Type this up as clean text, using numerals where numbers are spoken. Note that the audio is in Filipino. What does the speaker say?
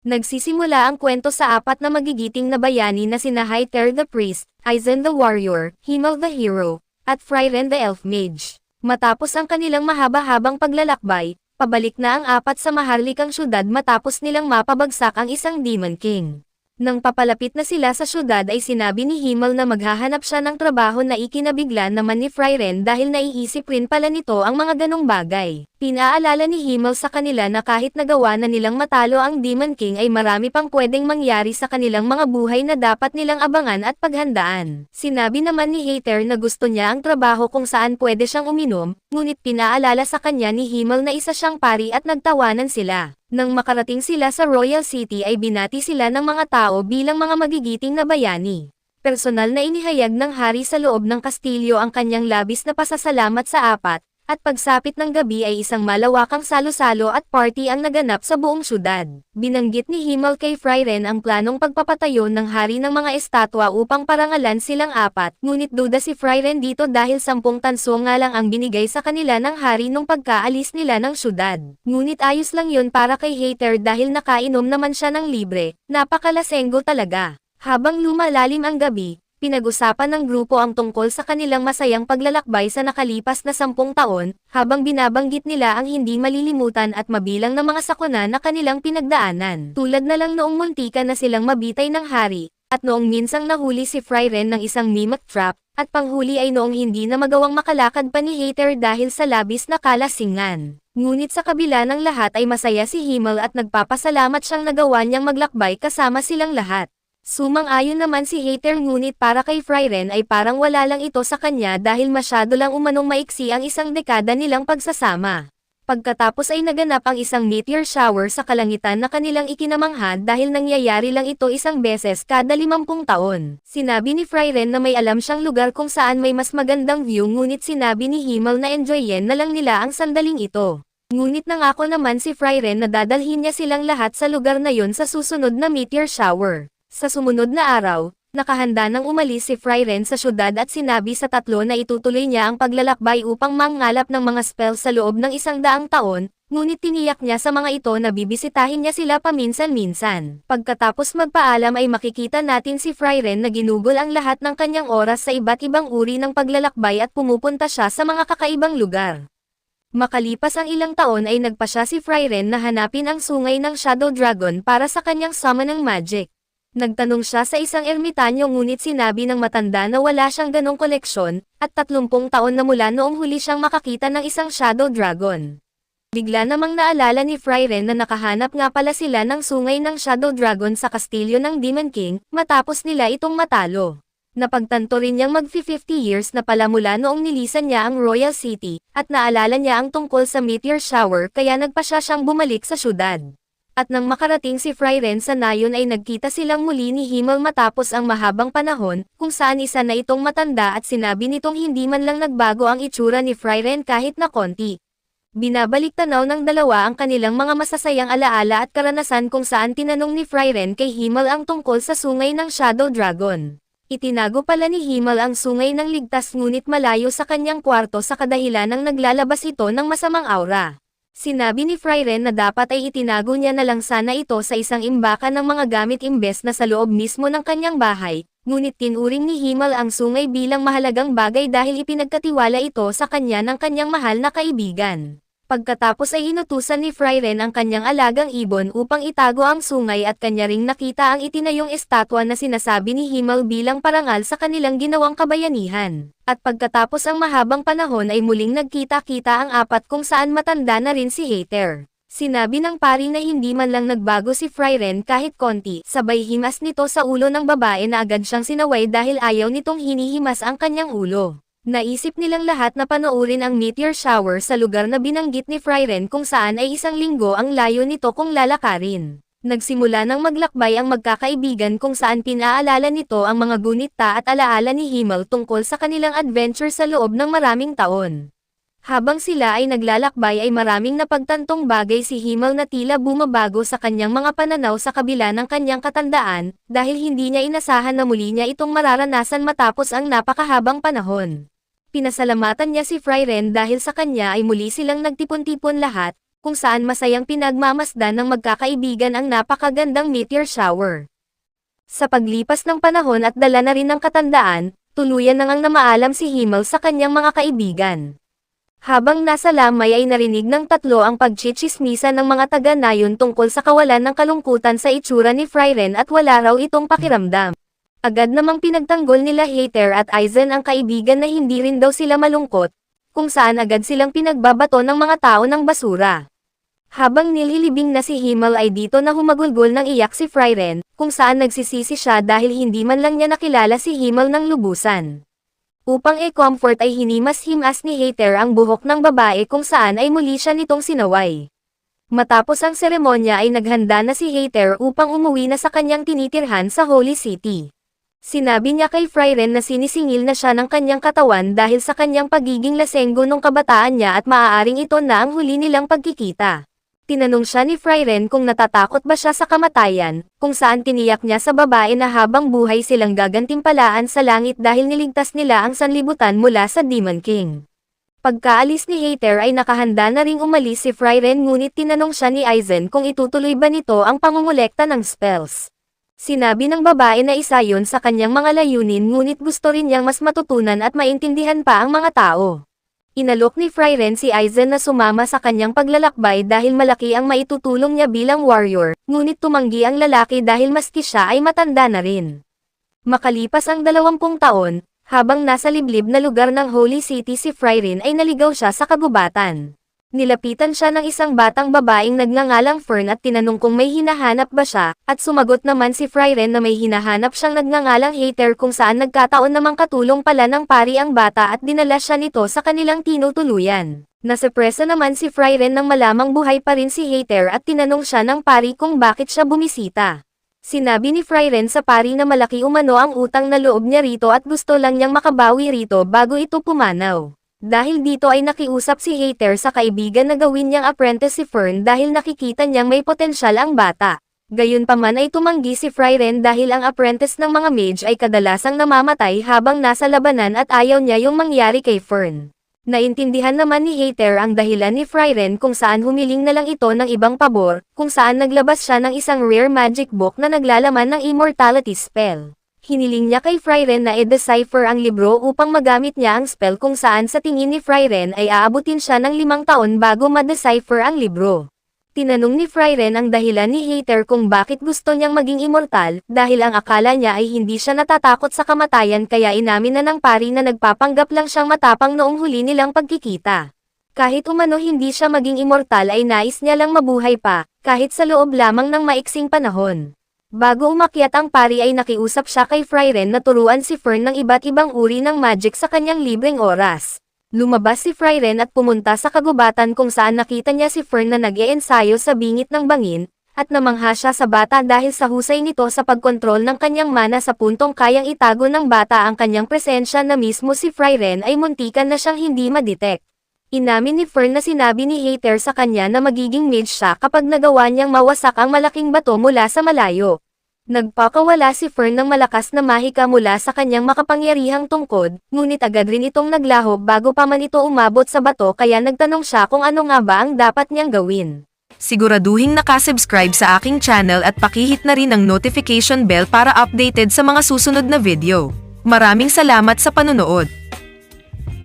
Nagsisimula ang kwento sa apat na magigiting na bayani na sina Hyter the Priest, Aizen the Warrior, Himmel the Hero, at Frieren the Elf Mage. Matapos ang kanilang mahaba-habang paglalakbay, pabalik na ang apat sa maharlikang syudad matapos nilang mapabagsak ang isang Demon King. Nang papalapit na sila sa syudad ay sinabi ni Himmel na maghahanap siya ng trabaho na ikinabigla naman ni Frieren dahil naiisip rin pala nito ang mga ganong bagay. Pinaalala ni Himmel sa kanila na kahit nagawa na nilang matalo ang Demon King ay marami pang pwedeng mangyari sa kanilang mga buhay na dapat nilang abangan at paghandaan. Sinabi naman ni Hyter na gusto niya ang trabaho kung saan pwede siyang uminom, ngunit pinaalala sa kanya ni Himmel na isa siyang pari at nagtawanan sila. Nang makarating sila sa Royal City ay binati sila ng mga tao bilang mga magigiting na bayani. Personal na inihayag ng hari sa loob ng kastilyo ang kanyang labis na pasasalamat sa apat, at pagsapit ng gabi ay isang malawakang salo-salo at party ang naganap sa buong syudad. Binanggit ni Himmel kay Frieren ang planong pagpapatayo ng hari ng mga estatwa upang parangalan silang apat, ngunit duda si Frieren dito dahil 10 tanso nga lang ang binigay sa kanila ng hari nung pagkaalis nila ng syudad. Ngunit ayos lang yun para kay Hyter dahil nakainom naman siya ng libre, napakalasenggo talaga. Habang lumalalim ang gabi, pinag-usapan ng grupo ang tungkol sa kanilang masayang paglalakbay sa nakalipas na 10 taon, habang binabanggit nila ang hindi malilimutan at mabilang na mga sakuna na kanilang pinagdaanan. Tulad na lang noong muntika na silang mabitay ng hari, at noong minsang nahuli si Frieren ng isang mimic trap, at panghuli ay noong hindi na magawang makalakad pa ni Hyter dahil sa labis na kalasingan. Ngunit sa kabila ng lahat ay masaya si Himmel at nagpapasalamat siyang nagawa niyang maglakbay kasama silang lahat. Sumang-ayon naman si Hyter ngunit para kay Frieren ay parang wala lang ito sa kanya dahil masyado lang umanong maiksi ang isang dekada nilang pagsasama. Pagkatapos ay naganap ang isang meteor shower sa kalangitan na kanilang ikinamangha dahil nangyayari lang ito isang beses kada 50 taon. Sinabi ni Frieren na may alam siyang lugar kung saan may mas magandang view ngunit sinabi ni Himmel na enjoyin na lang nila ang sandaling ito. Ngunit nangako naman si Frieren na dadalhin niya silang lahat sa lugar na yon sa susunod na meteor shower. Sa sumunod na araw, nakahanda nang umalis si Frieren sa syudad at sinabi sa tatlo na itutuloy niya ang paglalakbay upang mangalap ng mga spell sa loob ng 100 taon, ngunit tiniyak niya sa mga ito na bibisitahin niya sila paminsan-minsan. Pagkatapos magpaalam ay makikita natin si Frieren na ginugol ang lahat ng kanyang oras sa iba't ibang uri ng paglalakbay at pumupunta siya sa mga kakaibang lugar. Makalipas ang ilang taon ay nagpa siya si Frieren na hanapin ang sungay ng Shadow Dragon para sa kanyang summon ng magic. Nagtanong siya sa isang ermitanyo ngunit sinabi ng matanda na wala siyang ganong koleksyon, at 30 taon na mula noong huli siyang makakita ng isang Shadow Dragon. Bigla namang naalala ni Frieren na nakahanap nga pala sila ng sungay ng Shadow Dragon sa kastilyo ng Demon King, matapos nila itong matalo. Napagtanto rin niyang mag-50 years na pala mula noong nilisan niya ang Royal City, at naalala niya ang tungkol sa meteor shower kaya nagpa siyang bumalik sa syudad. At nang makarating si Frieren sa nayon ay nagkita silang muli ni Himmel matapos ang mahabang panahon, kung saan isa na itong matanda at sinabi nitong hindi man lang nagbago ang itsura ni Frieren kahit na konti. Binabalik tanaw ng dalawa ang kanilang mga masasayang alaala at karanasan kung saan tinanong ni Frieren kay Himmel ang tungkol sa sungay ng Shadow Dragon. Itinago pala ni Himmel ang sungay ng ligtas ngunit malayo sa kanyang kwarto sa kadahilan ng naglalabas ito ng masamang aura. Sinabi ni Frieren na dapat ay itinago niya na lang sana ito sa isang imbakan ng mga gamit imbes na sa loob mismo ng kanyang bahay, ngunit tinuring ni Himmel ang sungay bilang mahalagang bagay dahil ipinagkatiwala ito sa kanya ng kanyang mahal na kaibigan. Pagkatapos ay inutusan ni Frieren ang kanyang alagang ibon upang itago ang sungay at kanya ring nakita ang itinayong estatwa na sinasabi ni Himmel bilang parangal sa kanilang ginawang kabayanihan. At pagkatapos ang mahabang panahon ay muling nagkita-kita ang apat kung saan matanda na rin si Hyter. Sinabi ng pari na hindi man lang nagbago si Frieren kahit konti, sabay himas nito sa ulo ng babae na agad siyang sinaway dahil ayaw nitong hinihimas ang kanyang ulo. Naisip nilang lahat na panoorin ang meteor shower sa lugar na binanggit ni Frieren kung saan ay 1 linggo ang layo nito kung lalakarin. Nagsimula ng maglakbay ang magkakaibigan kung saan pinaalala nito ang mga gunita at alaala ni Himmel tungkol sa kanilang adventure sa loob ng maraming taon. Habang sila ay naglalakbay ay maraming napagtantong bagay si Himmel na tila bumabago sa kanyang mga pananaw sa kabila ng kanyang katandaan, dahil hindi niya inasahan na muli niya itong mararanasan matapos ang napakahabang panahon. Pinasalamatan niya si Frieren dahil sa kanya ay muli silang nagtipon-tipon lahat, kung saan masayang pinagmamasdan ng magkakaibigan ang napakagandang meteor shower. Sa paglipas ng panahon at dala na rin ng katandaan, tuluyan na ngang namaalam si Himmel sa kanyang mga kaibigan. Habang nasa lamay ay narinig ng tatlo ang pagchichismisan ng mga taga-nayon tungkol sa kawalan ng kalungkutan sa itsura ni Frieren at wala raw itong pakiramdam. Agad namang pinagtanggol nila Hater at Aizen ang kaibigan na hindi rin daw sila malungkot, kung saan agad silang pinagbabato ng mga tao ng basura. Habang nililibing na si Himmel ay dito na humagulgol ng iyak si Frieren, kung saan nagsisisi siya dahil hindi man lang niya nakilala si Himmel ng lubusan. Upang i-comfort ay hinimas-himas ni Hater ang buhok ng babae kung saan ay muli siya nitong sinaway. Matapos ang seremonya ay naghanda na si Hater upang umuwi na sa kanyang tinitirhan sa Holy City. Sinabi niya kay Frieren na sinisingil na siya ng kanyang katawan dahil sa kanyang pagiging lasenggo nung kabataan niya at maaaring ito na ang huli nilang pagkikita. Tinanong siya ni Frieren kung natatakot ba siya sa kamatayan, kung saan tiniyak niya sa babae na habang buhay silang gagantimpalaan sa langit dahil niligtas nila ang sanlibutan mula sa Demon King. Pagkaalis ni Hater ay nakahanda na ring umalis si Frieren ngunit tinanong siya ni Aizen kung itutuloy ba nito ang pangungulekta ng spells. Sinabi ng babae na isa yun sa kanyang mga layunin ngunit gusto rin niyang mas matutunan at maintindihan pa ang mga tao. Inalok ni Frieren si Aizen na sumama sa kanyang paglalakbay dahil malaki ang maitutulong niya bilang warrior, ngunit tumanggi ang lalaki dahil maski siya ay matanda na rin. Makalipas ang 20 taon, habang nasa liblib na lugar ng Holy City si Frieren ay naligaw siya sa kagubatan. Nilapitan siya ng isang batang babaeng nagngangalang Fern at tinanong kung may hinahanap ba siya, at sumagot naman si Frieren na may hinahanap siyang nagngangalang Hater kung saan nagkataon namang katulong pala ng pari ang bata at dinala siya nito sa kanilang tinutuluyan. Nasepresa naman si Frieren nang malamang buhay pa rin si Hater at tinanong siya ng pari kung bakit siya bumisita. Sinabi ni Frieren sa pari na malaki umano ang utang na loob niya rito at gusto lang niyang makabawi rito bago ito pumanaw. Dahil dito ay nakiusap si Hater sa kaibigan na gawin niyang apprentice si Fern dahil nakikita niyang may potensyal ang bata. Gayunpaman ay tumanggi si Frieren dahil ang apprentice ng mga mage ay kadalasang namamatay habang nasa labanan at ayaw niya yung mangyari kay Fern. Naintindihan naman ni Hater ang dahilan ni Frieren kung saan humiling na lang ito ng ibang pabor, kung saan naglabas siya ng isang rare magic book na naglalaman ng immortality spell. Hiniling niya kay Frieren na i-decipher ang libro upang magamit niya ang spell kung saan sa tingin ni Frieren ay aabutin siya ng 5 taon bago ma-decipher ang libro. Tinanong ni Frieren ang dahilan ni Hater kung bakit gusto niyang maging immortal, dahil ang akala niya ay hindi siya natatakot sa kamatayan kaya inamin na ng pari na nagpapanggap lang siyang matapang noong huli nilang pagkikita. Kahit umano hindi siya maging immortal ay nais niya lang mabuhay pa, kahit sa loob lamang ng maiksing panahon. Bago umakyat ang pari ay nakiusap siya kay Frieren na turuan si Fern ng iba't ibang uri ng magic sa kanyang libreng oras. Lumabas si Frieren at pumunta sa kagubatan kung saan nakita niya si Fern na nag-iensayo sa bingit ng bangin, at namangha siya sa bata dahil sa husay nito sa pagkontrol ng kanyang mana sa puntong kayang itago ng bata ang kanyang presensya na mismo si Frieren ay muntikan na siyang hindi ma-detect. Inamin ni Fern na sinabi ni Hater sa kanya na magiging mage siya kapag nagawa niyang mawasak ang malaking bato mula sa malayo. Nagpakawala si Fern ng malakas na mahika mula sa kanyang makapangyarihang tungkod, ngunit agad rin itong naglaho bago pa man ito umabot sa bato kaya nagtanong siya kung ano nga ba ang dapat niyang gawin. Siguraduhing nakasubscribe sa aking channel at pakihit na rin ang notification bell para updated sa mga susunod na video. Maraming salamat sa panonood!